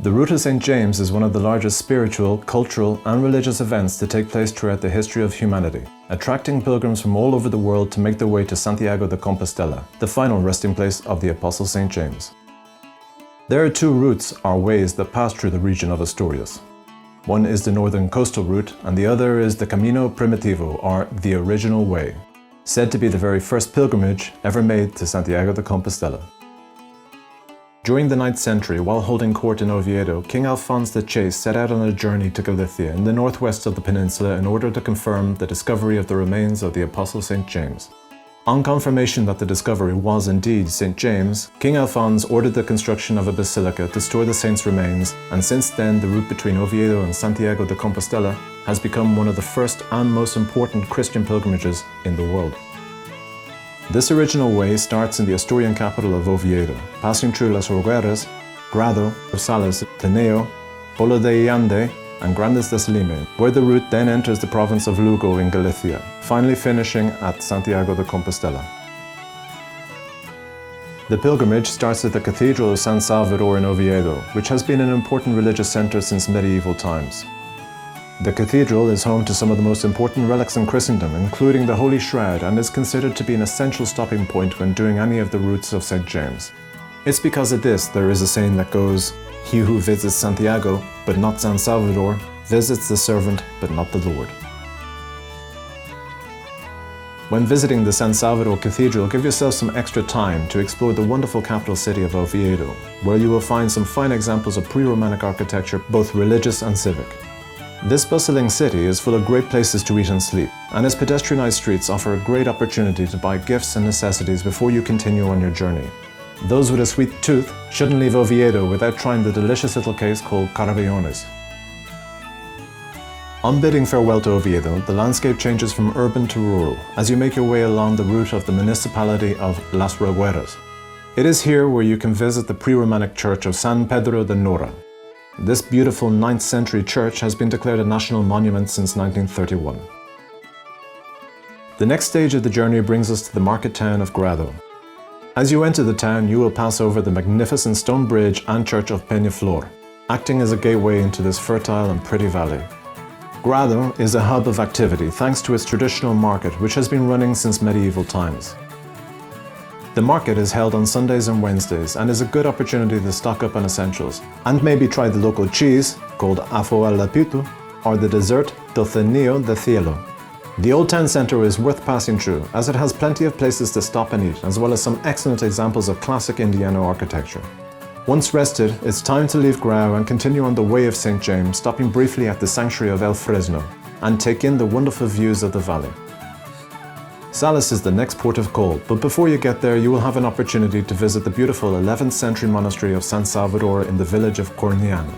The Route of St. James is one of the largest spiritual, cultural, and religious events to take place throughout the history of humanity, attracting pilgrims from all over the world to make their way to Santiago de Compostela, the final resting place of the Apostle St. James. There are two routes or ways that pass through the region of Asturias. One is the northern coastal route, and the other is the Camino Primitivo, or the original way, said to be the very first pilgrimage ever made to Santiago de Compostela. During the 9th century, while holding court in Oviedo, King Alphonse the Chaste set out on a journey to Galicia in the northwest of the peninsula in order to confirm the discovery of the remains of the Apostle St. James. On confirmation that the discovery was indeed St. James, King Alphonse ordered the construction of a basilica to store the saint's remains, and since then the route between Oviedo and Santiago de Compostela has become one of the first and most important Christian pilgrimages in the world. This original way starts in the Asturian capital of Oviedo, passing through Las Rogueras, Grado, Sales, Tineo, Polo de Illande, and Grandes de Salime, where the route then enters the province of Lugo in Galicia, finally finishing at Santiago de Compostela. The pilgrimage starts at the Cathedral of San Salvador in Oviedo, which has been an important religious centre since medieval times. The cathedral is home to some of the most important relics in Christendom, including the Holy Shroud, and is considered to be an essential stopping point when doing any of the routes of St. James. It's because of this there is a saying that goes, "He who visits Santiago, but not San Salvador, visits the servant, but not the Lord." When visiting the San Salvador Cathedral, give yourself some extra time to explore the wonderful capital city of Oviedo, where you will find some fine examples of pre-Romantic architecture, both religious and civic. This bustling city is full of great places to eat and sleep, and its pedestrianized streets offer a great opportunity to buy gifts and necessities before you continue on your journey. Those with a sweet tooth shouldn't leave Oviedo without trying the delicious little case called carabellones. On bidding farewell to Oviedo, the landscape changes from urban to rural as you make your way along the route of the municipality of Las Rogueras. It is here where you can visit the pre-Romantic church of San Pedro de Nora. This beautiful 9th century church has been declared a national monument since 1931. The next stage of the journey brings us to the market town of Grado. As you enter the town, you will pass over the magnificent stone bridge and church of Peñaflor, acting as a gateway into this fertile and pretty valley. Grado is a hub of activity thanks to its traditional market, which has been running since medieval times. The market is held on Sundays and Wednesdays and is a good opportunity to stock up on essentials and maybe try the local cheese, called afo al pitu, or the dessert tocenillo de cielo. The old town centre is worth passing through as it has plenty of places to stop and eat, as well as some excellent examples of classic Indiano architecture. Once rested, it's time to leave Grau and continue on the Way of St. James, stopping briefly at the sanctuary of El Fresno and take in the wonderful views of the valley. Sales is the next port of call, but before you get there you will have an opportunity to visit the beautiful 11th century monastery of San Salvador in the village of Corniana.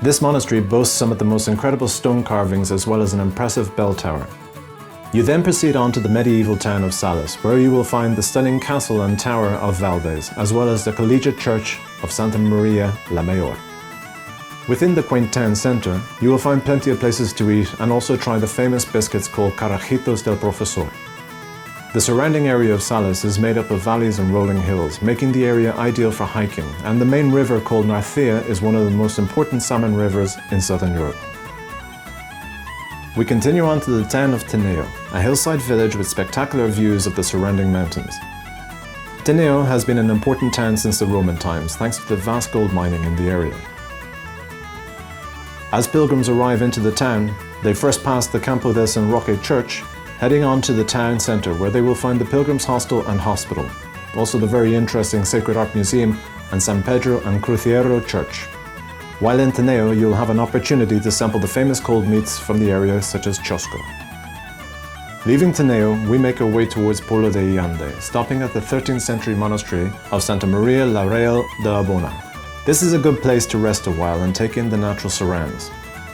This monastery boasts some of the most incredible stone carvings as well as an impressive bell tower. You then proceed on to the medieval town of Sales, where you will find the stunning castle and tower of Valdez, as well as the collegiate church of Santa Maria la Mayor. Within the quaint town centre, you will find plenty of places to eat and also try the famous biscuits called Carajitos del Profesor. The surrounding area of Sales is made up of valleys and rolling hills, making the area ideal for hiking, and the main river called Narcea is one of the most important salmon rivers in southern Europe. We continue on to the town of Tineo, a hillside village with spectacular views of the surrounding mountains. Tineo has been an important town since the Roman times, thanks to the vast gold mining in the area. As pilgrims arrive into the town, they first pass the Campo del San Roque church, heading on to the town centre where they will find the Pilgrims Hostel and Hospital, also the very interesting Sacred Art Museum and San Pedro and Cruciero Church. While in Tineo, you'll have an opportunity to sample the famous cold meats from the area such as chosco. Leaving Tineo, we make our way towards Polo de Illande, stopping at the 13th century monastery of Santa Maria la Real de Abona. This is a good place to rest a while and take in the natural surrounds.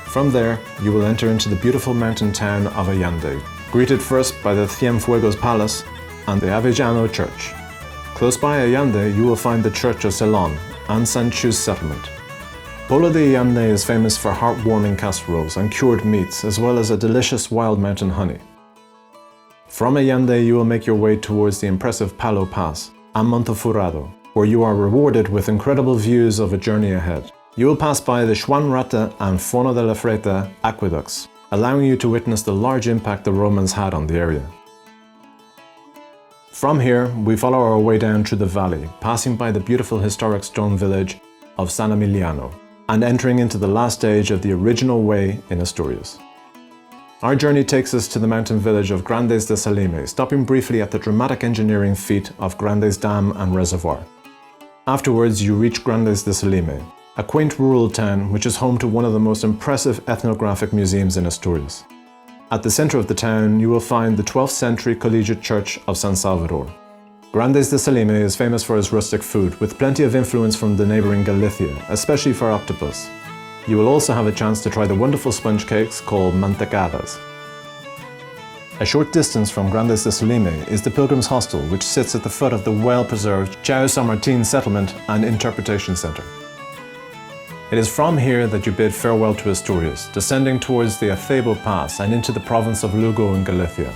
From there, you will enter into the beautiful mountain town of Allande, greeted first by the Cienfuegos Palace and the Avellano Church. Close by Allande, you will find the Church of Ceylon and San Chus settlement. Polo de Illande is famous for heartwarming casseroles and cured meats, as well as a delicious wild mountain honey. From Allande, you will make your way towards the impressive Palo Pass and Montefurado, where you are rewarded with incredible views of a journey ahead. You will pass by the Xuanrata and Fono de la Freta aqueducts, allowing you to witness the large impact the Romans had on the area. From here, we follow our way down through the valley, passing by the beautiful historic stone village of San Emiliano, and entering into the last stage of the original way in Asturias. Our journey takes us to the mountain village of Grandes de Salime, stopping briefly at the dramatic engineering feat of Grandes Dam and Reservoir. Afterwards, you reach Grandes de Salime, a quaint rural town which is home to one of the most impressive ethnographic museums in Asturias. At the centre of the town, you will find the 12th century collegiate church of San Salvador. Grandes de Salime is famous for its rustic food, with plenty of influence from the neighbouring Galicia, especially for octopus. You will also have a chance to try the wonderful sponge cakes called mantecadas. A short distance from Grandes de Salime is the Pilgrims Hostel, which sits at the foot of the well-preserved Chao San Martin Settlement and Interpretation Centre. It is from here that you bid farewell to Asturias, descending towards the Acebo Pass and into the province of Lugo in Galicia.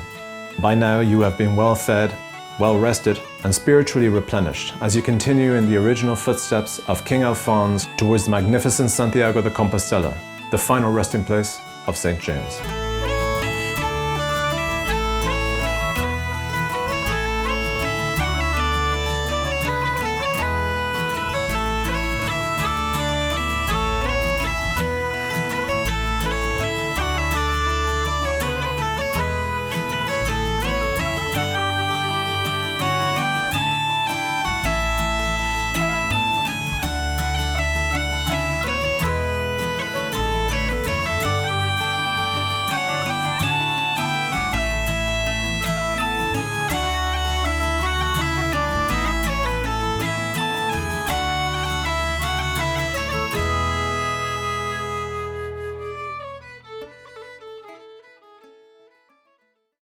By now you have been well fed, well rested and spiritually replenished as you continue in the original footsteps of King Alphonse towards the magnificent Santiago de Compostela, the final resting place of St. James.